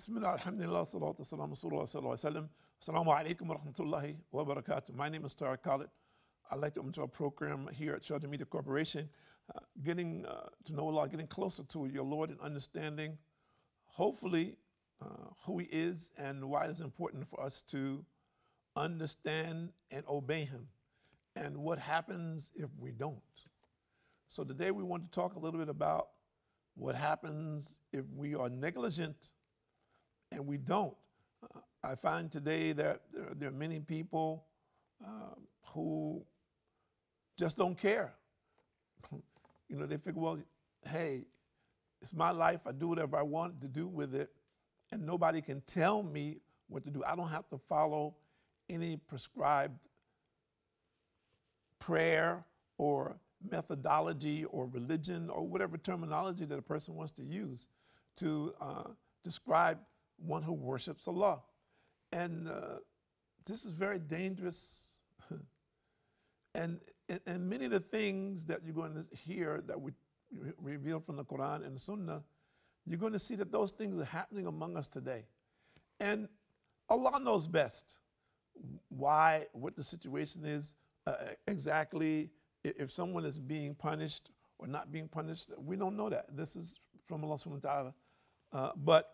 Bismillah, alhamdulillah, salatu wassalamu ala sallallahu alayhi wa sallam. Assalamu alaikum wa rahmatullahi wa barakatuh. My name is Tariq Khalid. I'd like to welcome to our program here at Sharjah Media Corporation, getting to know Allah, getting closer to your Lord and understanding, hopefully, who He is and why it is important for us to understand and obey Him, and what happens if we don't. So today we want to talk a little bit about what happens if we are negligent and we don't. I find today that there are many people who just don't care. You know, they figure, well, hey, it's my life. I do whatever I want to do with it, and nobody can tell me what to do. I don't have to follow any prescribed prayer or methodology or religion or whatever terminology that a person wants to use to describe one who worships Allah. And this is very dangerous. and many of the things that you're going to hear that we reveal from the Quran and the Sunnah, you're going to see that those things are happening among us today. And Allah knows best what the situation is exactly. If someone is being punished or not being punished, we don't know that. This is from Allah subhanahu wa ta'ala. But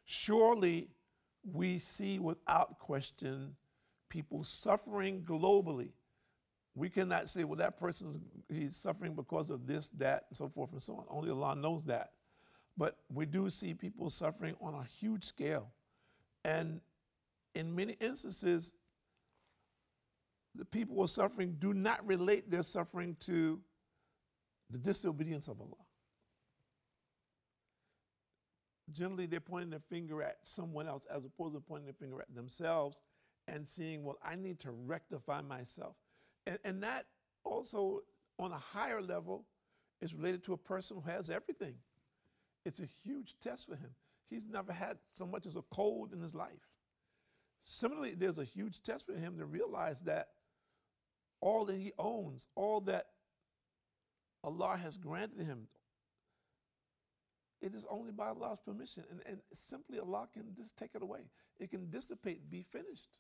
surely we see without question people suffering globally. We cannot say, well, that he's suffering because of this, that, and so forth and so on. Only Allah knows that. But we do see people suffering on a huge scale. And in many instances, the people who are suffering do not relate their suffering to the disobedience of Allah. Generally, they're pointing their finger at someone else as opposed to pointing their finger at themselves and seeing, well, I need to rectify myself. And that also, on a higher level, is related to a person who has everything. It's a huge test for him. He's never had so much as a cold in his life. Similarly, there's a huge test for him to realize that all that he owns, all that Allah has granted him, it is only by Allah's permission. And simply Allah can just take it away. It can dissipate, be finished.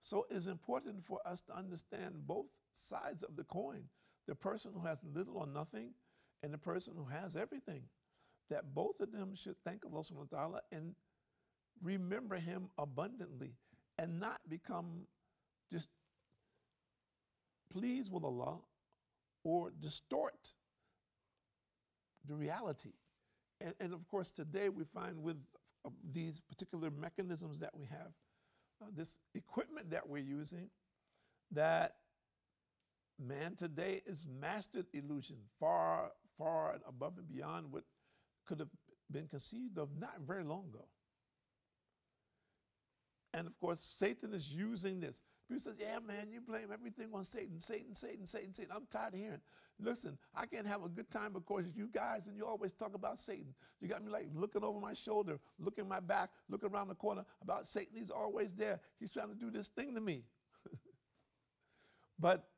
So it's important for us to understand both sides of the coin. The person who has little or nothing and the person who has everything. That both of them should thank Allah subhanahu wa ta'ala and remember Him abundantly and not become just pleased with Allah or distort the reality. And of course, today we find with these particular mechanisms that we have, this equipment that we're using, that man today is mastered illusion far, far and above and beyond what could have been conceived of not very long ago. And of course, Satan is using this. People say, yeah, man, you blame everything on Satan, Satan, Satan, Satan, Satan. I'm tired of hearing, listen, I can't have a good time because you guys, and you always talk about Satan. You got me like looking over my shoulder, looking my back, looking around the corner about Satan. He's always there. He's trying to do this thing to me. But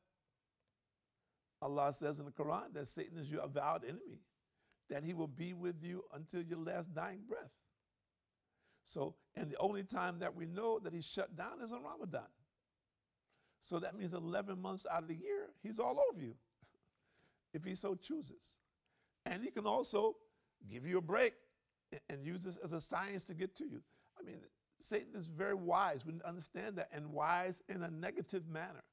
Allah says in the Quran that Satan is your avowed enemy, that he will be with you until your last dying breath. So, and the only time that we know that he's shut down is on Ramadan. So that means 11 months out of the year, he's all over you, if he so chooses. And he can also give you a break and use this as a science to get to you. I mean, Satan is very wise. We understand that, and wise in a negative manner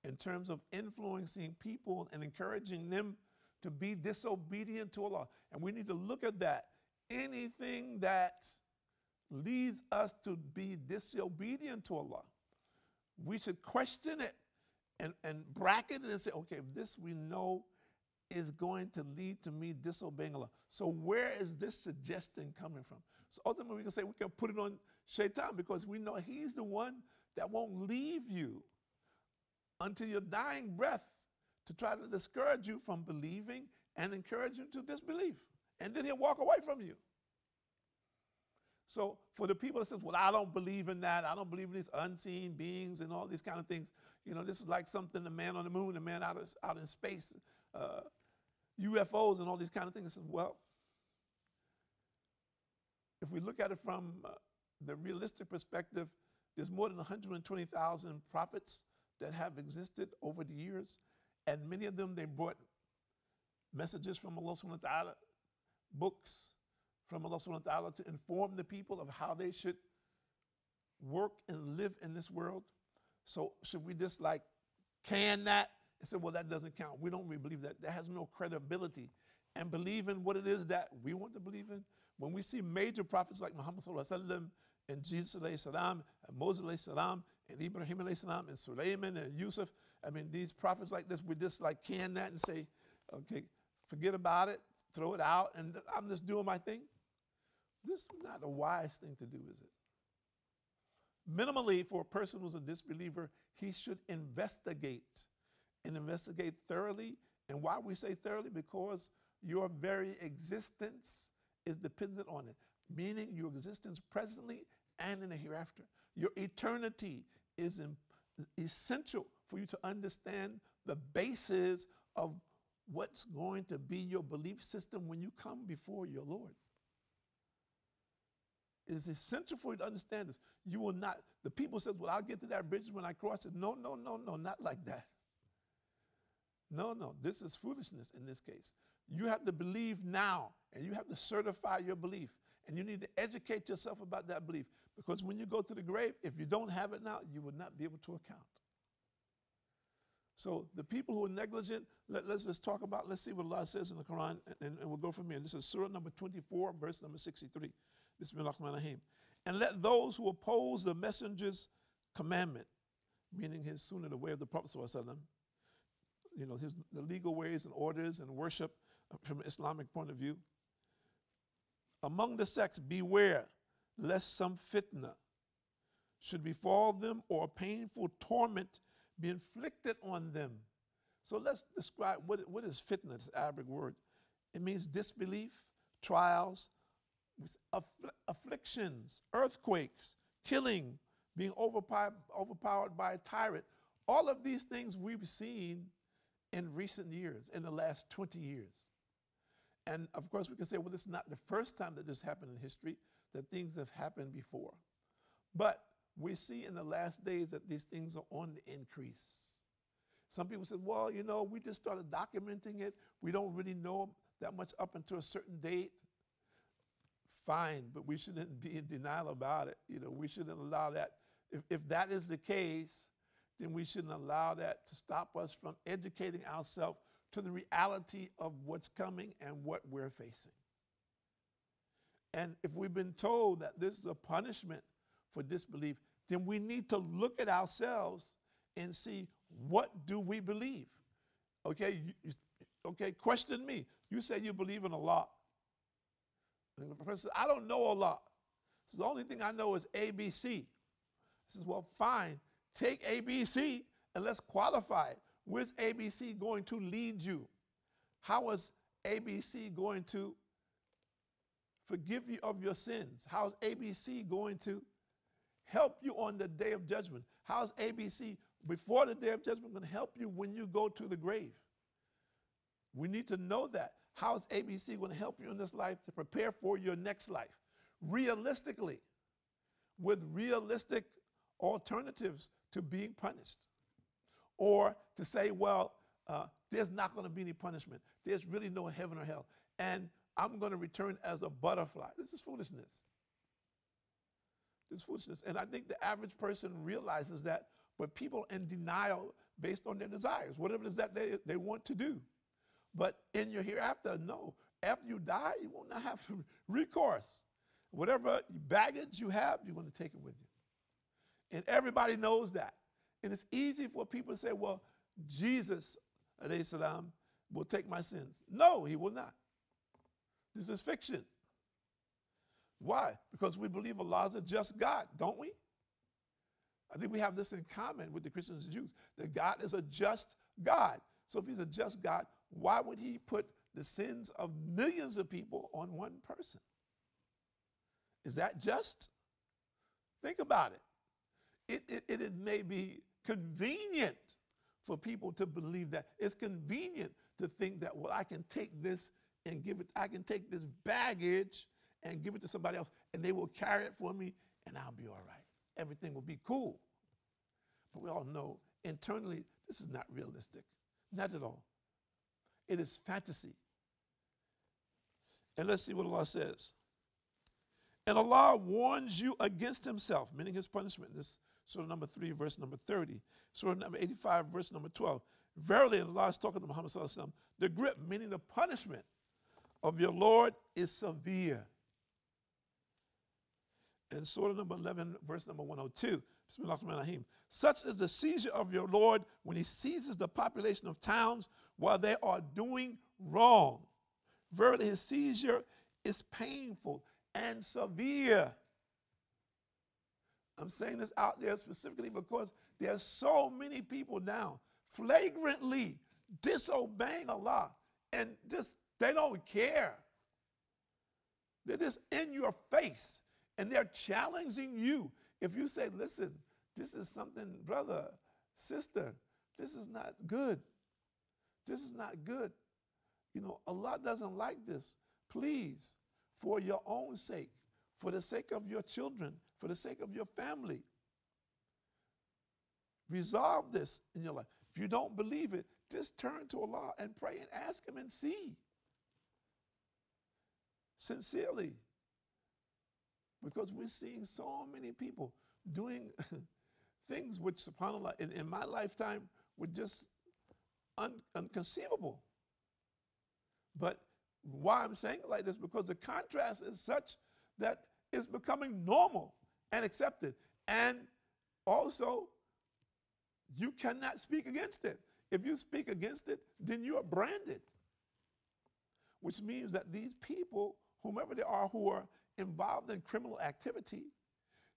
in terms of influencing people and encouraging them to be disobedient to Allah. And we need to look at that. Anything that leads us to be disobedient to Allah, we should question it and bracket it and say, okay, this we know is going to lead to me disobeying Allah. So where is this suggestion coming from? So ultimately we can say we can put it on Shaitan, because we know he's the one that won't leave you until your dying breath to try to discourage you from believing and encourage you to disbelieve. And then he'll walk away from you. So for the people that says, well, I don't believe in that, I don't believe in these unseen beings and all these kind of things, you know, this is like something, the man on the moon, the man out in space, UFOs and all these kind of things. I said, well, if we look at it from the realistic perspective, there's more than 120,000 prophets that have existed over the years, and many of them, they brought messages from Allah subhanahu wa ta'ala, books from Allah subhanahu wa ta'ala to inform the people of how they should work and live in this world. So should we just like can that and say, well, that doesn't count? We don't really believe that. That has no credibility. And believe in what it is that we want to believe in. When we see major prophets like Muhammad sallallahu alaihi wasallam and Jesus alayhi salam and Moses alayhi salam and Ibrahim alayhi salam and Sulaiman and Yusuf, I mean, these prophets like this, we just like can that and say, okay, forget about it, throw it out, and I'm just doing my thing. This is not a wise thing to do, is it? Minimally, for a person who's a disbeliever, he should investigate and investigate thoroughly. And why we say thoroughly? Because your very existence is dependent on it, meaning your existence presently and in the hereafter. Your eternity is essential for you to understand the basis of what's going to be your belief system when you come before your Lord. It is essential for you to understand this. You will not, the people says, well, I'll get to that bridge when I cross it. No, no, no, no, not like that. No, no, this is foolishness in this case. You have to believe now, and you have to certify your belief. And you need to educate yourself about that belief. Because when you go to the grave, if you don't have it now, you will not be able to account. So the people who are negligent, let's just talk about, let's see what Allah says in the Quran, and we'll go from here. This is Surah number 24, verse number 63. Bismillahirrahmanirrahim. And let those who oppose the messenger's commandment, meaning his sunnah, the way of the Prophet ﷺ, you know, the legal ways and orders and worship from an Islamic point of view. Among the sects, beware lest some fitna should befall them or painful torment be inflicted on them. So let's describe what is fitna, this Arabic word. It means disbelief, trials, afflictions, earthquakes, killing, being overpowered by a tyrant. All of these things we've seen in recent years, in the last 20 years. And of course we can say, well, this is not the first time that this happened in history, that things have happened before. But we see in the last days that these things are on the increase. Some people said, well, you know, we just started documenting it. We don't really know that much up until a certain date. Fine, but we shouldn't be in denial about it. You know, we shouldn't allow that. If that is the case, then we shouldn't allow that to stop us from educating ourselves to the reality of what's coming and what we're facing. And if we've been told that this is a punishment for disbelief, then we need to look at ourselves and see, what do we believe? Okay, okay, question me. You say you believe in Allah. And the person says, I don't know Allah. Says, the only thing I know is ABC. He says, well, fine. Take ABC and let's qualify it. Where's ABC going to lead you? How is ABC going to forgive you of your sins? How is ABC going to help you on the day of judgment? How is ABC before the day of judgment going to help you when you go to the grave? We need to know that. How is ABC going to help you in this life to prepare for your next life? Realistically, with realistic alternatives to being punished. Or to say, well, there's not going to be any punishment. There's really no heaven or hell. And I'm going to return as a butterfly. This is foolishness. This is foolishness. And I think the average person realizes that, but people in denial based on their desires, whatever it is that they want to do. But in your hereafter, no. After you die, you will not have recourse. Whatever baggage you have, you're going to take it with you. And everybody knows that. And it's easy for people to say, well, Jesus, alayhi salam, will take my sins. No, he will not. This is fiction. Why? Because we believe Allah is a just God, don't we? I think we have this in common with the Christians and Jews, that God is a just God. So if he's a just God, why would he put the sins of millions of people on one person? Is that just? Think about it. It may be convenient for people to believe that. It's convenient to think that, well, I can take this and give it, I can take this baggage and give it to somebody else, and they will carry it for me, and I'll be all right. Everything will be cool. But we all know internally this is not realistic. Not at all. It is fantasy. And let's see what Allah says. And Allah warns you against himself, meaning his punishment. This Surah number 3, verse number 30. Surah number 85, verse number 12. Verily, Allah is talking to Muhammad sallallahu alaihi wasallam, the grip, meaning the punishment of your Lord is severe. And Surah number 11, verse number 102. Bismillahirrahmanirrahim. Such is the seizure of your Lord when he seizes the population of towns while they are doing wrong. Verily, his seizure is painful and severe. I'm saying this out there specifically because there are so many people now flagrantly disobeying Allah and just, they don't care. They're just in your face and they're challenging you. If you say, listen, this is something, brother, sister, this is not good. This is not good. You know, Allah doesn't like this. Please, for your own sake, for the sake of your children, for the sake of your family, resolve this in your life. If you don't believe it, just turn to Allah and pray and ask him and see. Sincerely. Because we're seeing so many people doing things which, subhanAllah, in my lifetime were just unconceivable. But why I'm saying it like this, because the contrast is such that it's becoming normal and accepted. And also, you cannot speak against it. If you speak against it, then you are branded. Which means that these people, whomever they are who are involved in criminal activity,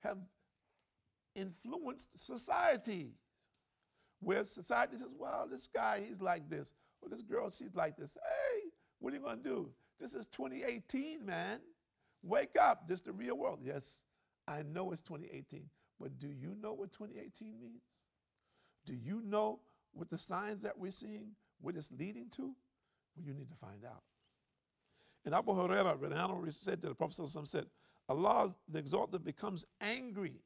have influenced societies. Where society says, well, this guy, he's like this. Or this girl, she's like this. Hey, what are you going to do? This is 2018, man. Wake up. This is the real world. Yes, I know it's 2018. But do you know what 2018 means? Do you know what the signs that we're seeing, what it's leading to? Well, you need to find out. And Abu Hurairah said that the Prophet said, Allah the Exalted becomes angry.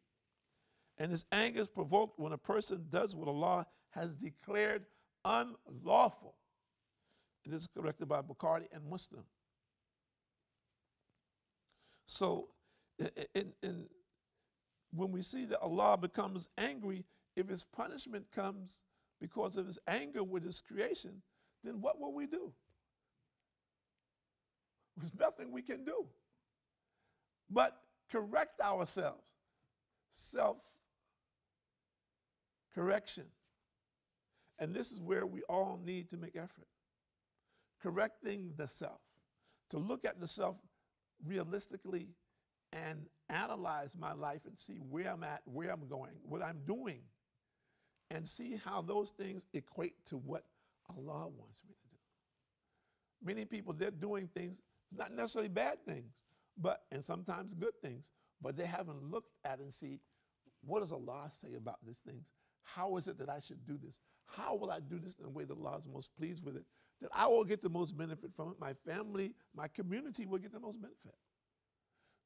And his anger is provoked when a person does what Allah has declared unlawful. It is corrected by Bukhari and Muslim. So when we see that Allah becomes angry, if his punishment comes because of his anger with his creation, then what will we do? There's nothing we can do but correct ourselves. Self-correction. And this is where we all need to make effort. Correcting the self. To look at the self realistically and analyze my life and see where I'm at, where I'm going, what I'm doing, and see how those things equate to what Allah wants me to do. Many people, they're doing things, not necessarily bad things, and sometimes good things, but they haven't looked at and see, what does Allah say about these things? How is it that I should do this? How will I do this in a way that Allah is most pleased with it? That I will get the most benefit from it. My family, my community will get the most benefit.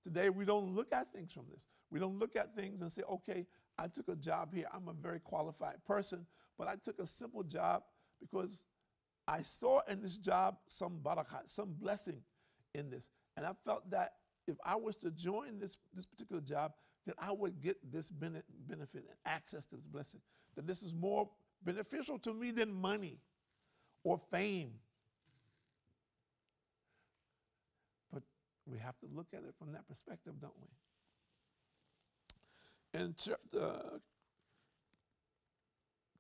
Today, we don't look at things from this. We don't look at things and say, okay, I took a job here. I'm a very qualified person, but I took a simple job because I saw in this job some barakat, some blessing in this. And I felt that if I was to join this particular job, that I would get this benefit and access to this blessing. That this is more beneficial to me than money or fame. But we have to look at it from that perspective, don't we? In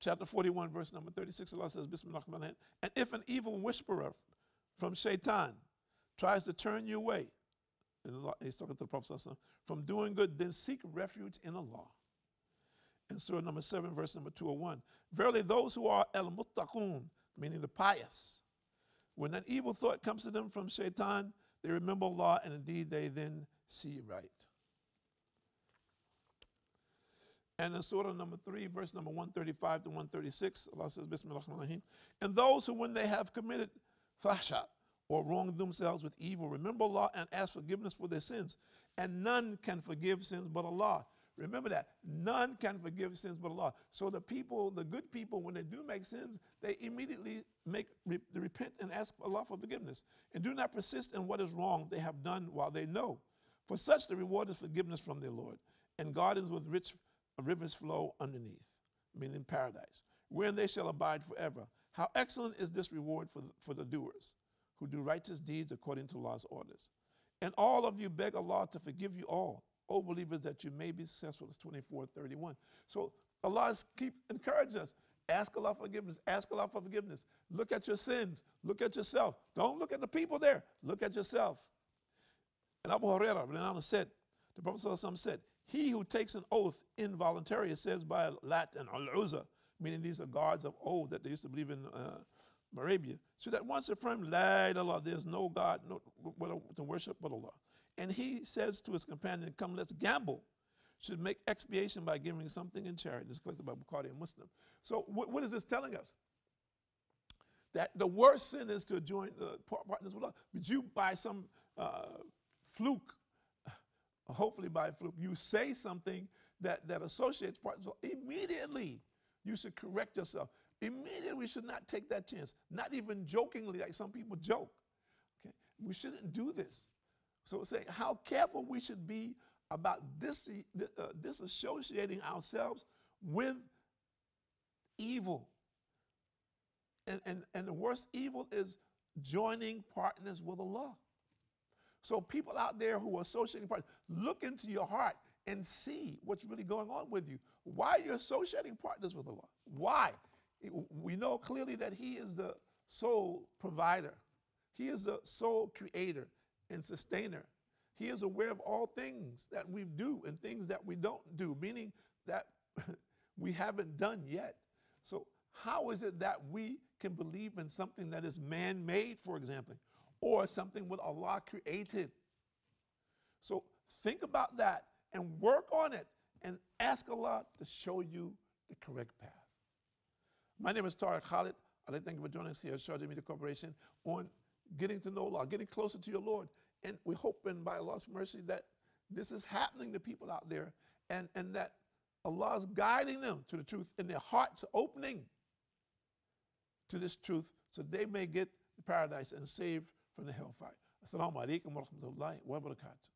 chapter 41, verse number 36, Allah says, Bismillahirrahmanirrahim, and if an evil whisperer from shaitan tries to turn you away, and Allah, he's talking to the Prophet from doing good, then seek refuge in Allah. In Surah number 7, verse number 201, verily those who are al-muttaqun, meaning the pious, when an evil thought comes to them from shaitan, they remember Allah, and indeed they then see right. And in Surah number 3, verse number 135 to 136, Allah says, Bismillahirrahmanirrahim, and those who, when they have committed fahsha or wronged themselves with evil, remember Allah and ask forgiveness for their sins. And none can forgive sins but Allah. Remember that. None can forgive sins but Allah. So the people, the good people, when they do make sins, they immediately repent and ask Allah for forgiveness. And do not persist in what is wrong they have done while they know. For such the reward is forgiveness from their Lord, and gardens with rich rivers flow underneath, meaning paradise, wherein they shall abide forever. How excellent is this reward for the doers, who do righteous deeds according to Allah's orders. And all of you beg Allah to forgive you all, O believers, that you may be successful. It's 24:31. So Allah keep encouraging us. Ask Allah for forgiveness. Ask Allah for forgiveness. Look at your sins. Look at yourself. Don't look at the people there. Look at yourself. And Abu Hurairah said, the Prophet ﷺ said, he who takes an oath involuntarily, it says by Lat and Al-Uzza, meaning these are gods of old that they used to believe in Arabia, so that once affirmed, La ilaha, there's no God to worship but Allah. And he says to his companion, come, let's gamble, should make expiation by giving something in charity. This is collected by Bukhari and Muslim. So what is this telling us? That the worst sin is to join partners with Allah. But you, by some fluke, hopefully by fluke, you say something that associates partners, immediately you should correct yourself. Immediately we should not take that chance, not even jokingly like some people joke. Okay? We shouldn't do this. So it's saying how careful we should be about disassociating ourselves with evil. And the worst evil is joining partners with Allah. So people out there who are associating partners, look into your heart and see what's really going on with you. Why are you associating partners with Allah? Why? We know clearly that He is the sole provider. He is the sole creator and sustainer. He is aware of all things that we do and things that we don't do, meaning that we haven't done yet. So how is it that we can believe in something that is man-made, for example, or something what Allah created? So think about that and work on it and ask Allah to show you the correct path. My name is Tariq Khalid. I'd like to thank you for joining us here at Sharjah Media Corporation on getting to know Allah, getting closer to your Lord. And we're hoping by Allah's mercy that this is happening to people out there and that Allah is guiding them to the truth and their hearts are opening to this truth so they may get the paradise and saved from the hellfire. Assalamu alaikum wa rahmatullahi wa barakatuh.